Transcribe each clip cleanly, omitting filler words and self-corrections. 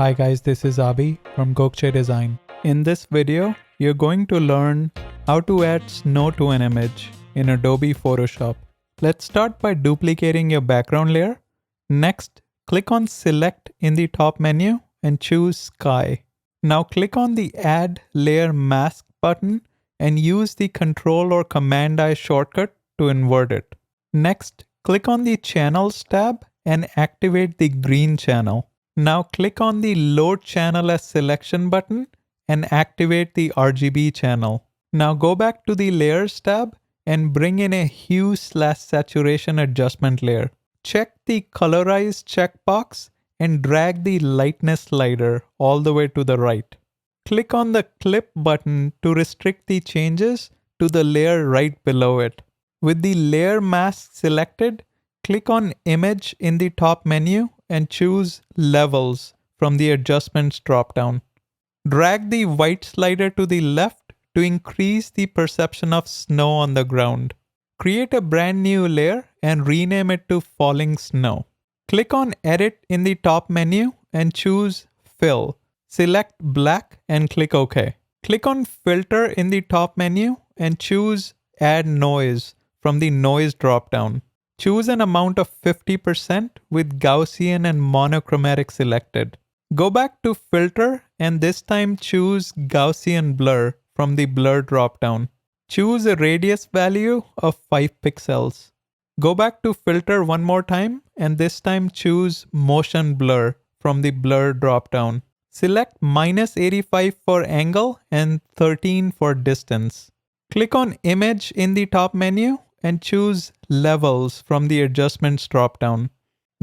Hi guys, this is Abi from Gaussian Design. In this video, you're going to learn how to add snow to an image in Adobe Photoshop. Let's start by duplicating your background layer. Next, click on Select in the top menu and choose Sky. Now click on the Add Layer Mask button and use the Control or Command-I shortcut to invert it. Next, click on the Channels tab and activate the green channel. Now click on the Load Channel as Selection button and activate the RGB channel. Now go back to the Layers tab and bring in a Hue/Saturation adjustment layer. Check the Colorize checkbox and drag the Lightness slider all the way to the right. Click on the Clip button to restrict the changes to the layer right below it. With the layer mask selected, click on Image in the top menu and choose Levels from the Adjustments dropdown. Drag the white slider to the left to increase the perception of snow on the ground. Create a brand new layer and rename it to Falling Snow. Click on Edit in the top menu and choose Fill. Select Black and click OK. Click on Filter in the top menu and choose Add Noise from the Noise dropdown. Choose an amount of 50% with Gaussian and monochromatic selected. Go back to Filter and this time choose Gaussian Blur from the Blur dropdown. Choose a radius value of 5 pixels. Go back to Filter one more time and this time choose Motion Blur from the Blur dropdown. Select -85 for angle and 13 for distance. Click on Image in the top menu and choose Levels from the Adjustments dropdown.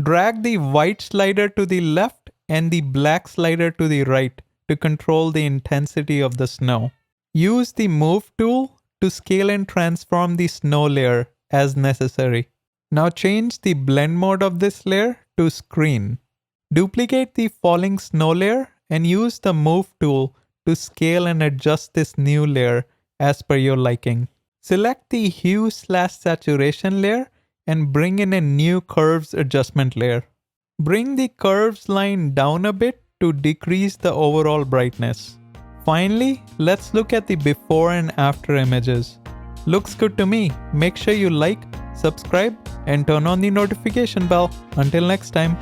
Drag the white slider to the left and the black slider to the right to control the intensity of the snow. Use the Move tool to scale and transform the snow layer as necessary. Now change the blend mode of this layer to Screen. Duplicate the falling snow layer and use the Move tool to scale and adjust this new layer as per your liking. Select the Hue/Saturation layer and bring in a new Curves adjustment layer. Bring the Curves line down a bit to decrease the overall brightness. Finally, let's look at the before and after images. Looks good to me. Make sure you like, subscribe, and turn on the notification bell. Until next time.